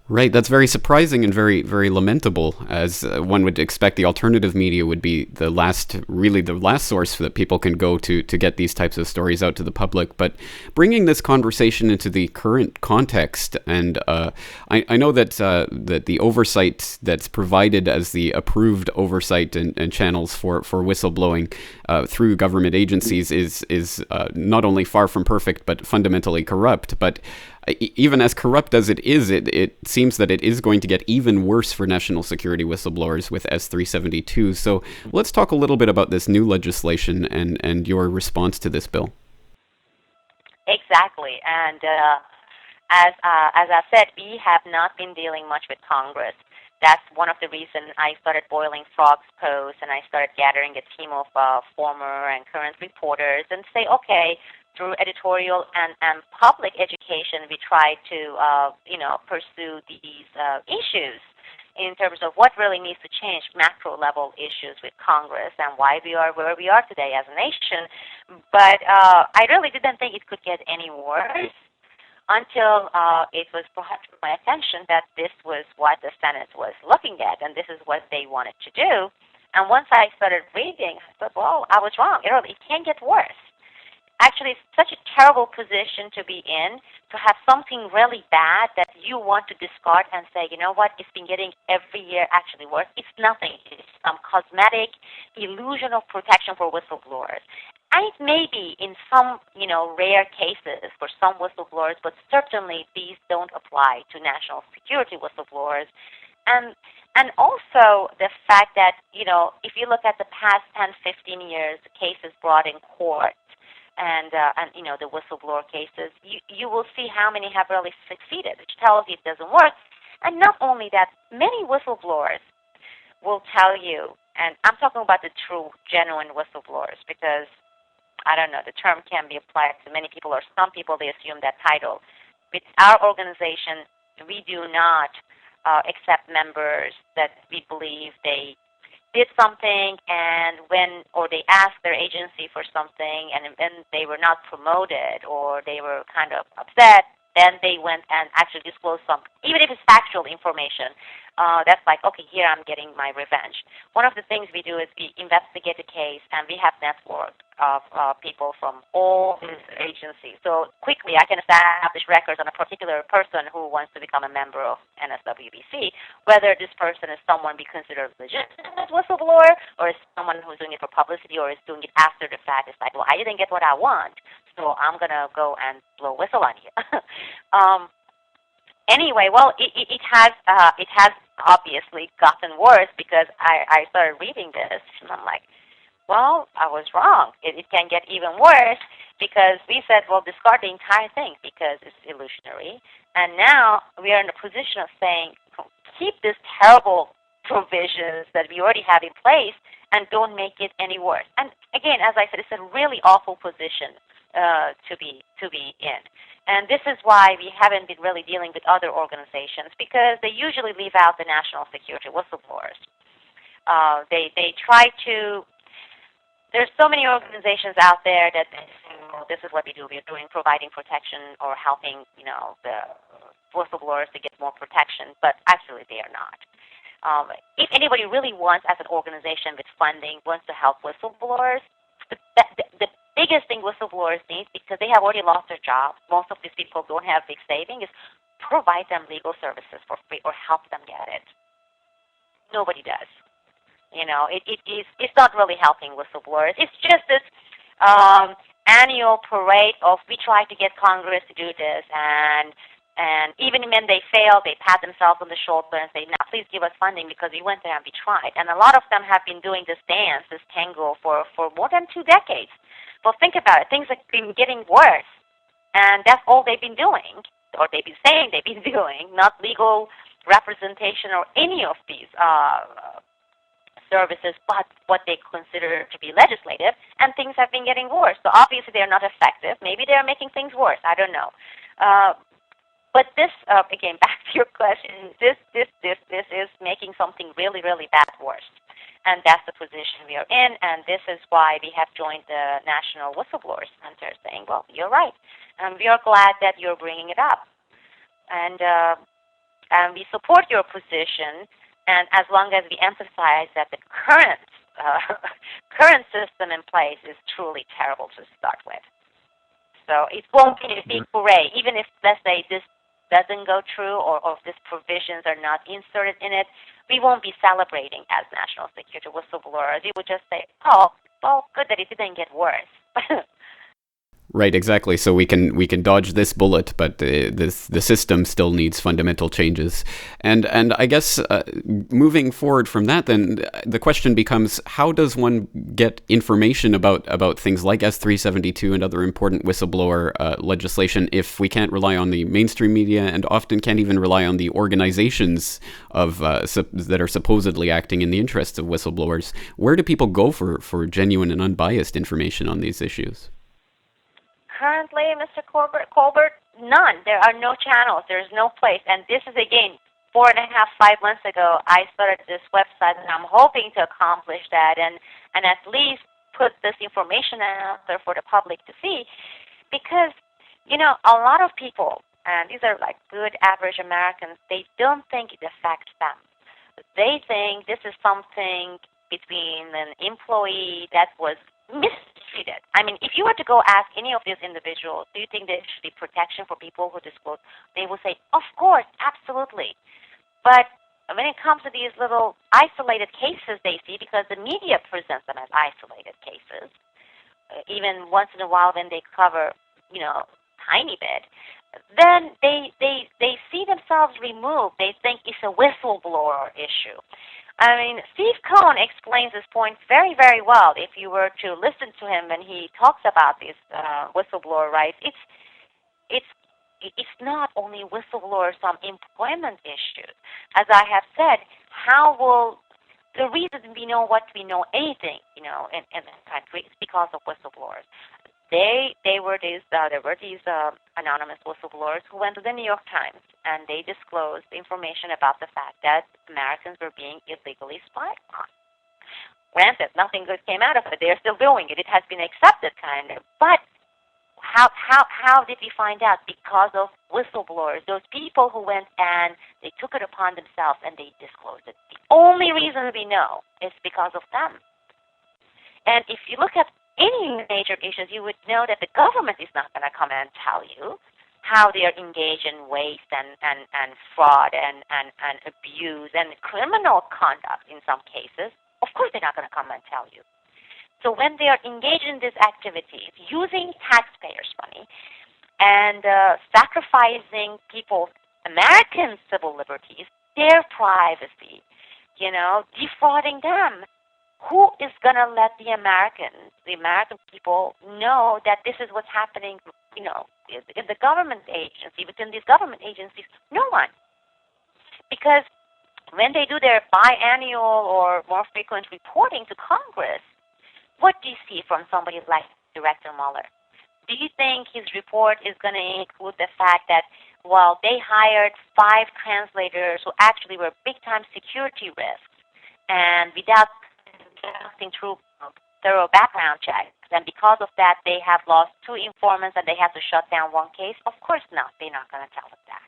Right, that's very surprising and very, very lamentable, as one would expect the alternative media would be really the last source that people can go to get these types of stories out to the public. But bringing this conversation into the current context, and I know that the oversight that's provided as the approved oversight and channels for whistleblowing through government agencies is not only far from perfect, but fundamentally corrupt. But even as corrupt as it is, it seems that it is going to get even worse for national security whistleblowers with S-372. So let's talk a little bit about this new legislation and your response to this bill. Exactly. And as I said, we have not been dealing much with Congress. That's one of the reasons I started boiling frogs posts, and I started gathering a team of former and current reporters and say, okay, through editorial and public education, we try to pursue these issues in terms of what really needs to change, macro level issues with Congress and why we are where we are today as a nation. But I really didn't think it could get any worse until it was brought to my attention that this was what the Senate was looking at, and this is what they wanted to do. And once I started reading, I thought, well, I was wrong. It can't get worse. Actually, it's such a terrible position to be in, to have something really bad that you want to discard and say, you know what, it's been getting every year actually worse. It's nothing. It's some cosmetic illusion of protection for whistleblowers. And it may be in some, rare cases for some whistleblowers, but certainly these don't apply to national security whistleblowers. And also the fact that, if you look at the past 10, 15 years, cases brought in court, and the whistleblower cases, you will see how many have really succeeded, which tells you it doesn't work. And not only that, many whistleblowers will tell you, and I'm talking about the true, genuine whistleblowers, because I don't know, the term can be applied to many people, or some people, they assume that title. With our organization, we do not accept members that we believe they did something, and they asked their agency for something, and then they were not promoted, or they were kind of upset, then they went and actually disclosed something, even if it's factual information. That's like, okay, here I'm getting my revenge. One of the things we do is we investigate the case, and we have network of people from all these agencies. So quickly I can establish records on a particular person who wants to become a member of NSWBC, whether this person is someone we consider legitimate whistleblower, or is someone who's doing it for publicity, or is doing it after the fact. It's like, well, I didn't get what I want, so I'm going to go and blow a whistle on you. Anyway, well, it has obviously gotten worse, because I started reading this, and I'm like, well, I was wrong. It can get even worse, because we said, well, discard the entire thing because it's illusionary. And now we are in a position of saying, keep these terrible provisions that we already have in place and don't make it any worse. And again, as I said, it's a really awful position to be in. And this is why we haven't been really dealing with other organizations, because they usually leave out the national security whistleblowers. They try to. There's so many organizations out there that they say, well, this is what we do. We're providing protection or helping, the whistleblowers to get more protection, but actually they are not. If anybody really wants, as an organization with funding, wants to help whistleblowers, the biggest thing whistleblowers need, because they have already lost their job, most of these people don't have big savings, is provide them legal services for free or help them get it. Nobody does. It's not really helping whistleblowers. It's just this annual parade of, we try to get Congress to do this, and even when they fail, they pat themselves on the shoulder and say, now please give us funding because we went there and we tried. And a lot of them have been doing this dance, this tango, for more than 2 decades. Well, think about it. Things have been getting worse, and that's all they've been doing, or they've been saying they've been doing, not legal representation or any of these services, but what they consider to be legislative, and things have been getting worse. So obviously they're not effective. Maybe they're making things worse. I don't know. But this, again, back to your question, this is making something really, really bad worse. And that's the position we are in, and this is why we have joined the National Whistleblower Center, saying, well, you're right, and we are glad that you're bringing it up. And and we support your position, and as long as we emphasize that the current current system in place is truly terrible to start with. So it won't be a big hooray, even if, let's say, this doesn't go through, or if these provisions are not inserted in it. We won't be celebrating as national security whistleblowers. We would just say, oh, well, good that it didn't get worse. Right, exactly. So we can dodge this bullet, but the system still needs fundamental changes. And I guess moving forward from that, then the question becomes: how does one get information about things like S-372 and other important whistleblower legislation if we can't rely on the mainstream media, and often can't even rely on the organizations of that are supposedly acting in the interests of whistleblowers? Where do people go for genuine and unbiased information on these issues? Currently, Mr. Colbert, none. There are no channels. There's no place. And this is, again, 4.5, 5 months ago, I started this website, and I'm hoping to accomplish that and at least put this information out there for the public to see. Because, a lot of people, and these are like good average Americans, they don't think it affects them. They think this is something between an employee that was mistreated. I mean, if you were to go ask any of these individuals, do you think there should be protection for people who disclose? They will say, of course, absolutely. But when it comes to these little isolated cases they see, because the media presents them as isolated cases, even once in a while when they cover, tiny bit, then they see themselves removed. They think it's a whistleblower issue. I mean, Steve Cohn explains this point very, very well. If you were to listen to him when he talks about this whistleblower rights, it's not only whistleblowers, some employment issues. As I have said, the reason we know what we know anything, in the country is because of whistleblowers. There were these anonymous whistleblowers who went to the New York Times, and they disclosed information about the fact that Americans were being illegally spied on. Granted, nothing good came out of it. They're still doing it. It has been accepted, kind of. But how did we find out? Because of whistleblowers, those people who went and they took it upon themselves and they disclosed it. The only reason we know is because of them. And if you look at any major issues, you would know that the government is not going to come and tell you how they are engaged in waste and fraud and abuse and criminal conduct in some cases. Of course they're not going to come and tell you. So when they are engaged in these activities, using taxpayers' money and sacrificing people's American civil liberties, their privacy, defrauding them, who is going to let the American people know that this is what's happening, in the government agency, within these government agencies? No one. Because when they do their biannual or more frequent reporting to Congress, what do you see from somebody like Director Mueller? Do you think his report is going to include the fact that, well, they hired 5 translators who actually were big-time security risks, and without conducting through thorough background checks, and because of that, they have lost 2 informants and they have to shut down 1 case? Of course not. They're not going to tell us that.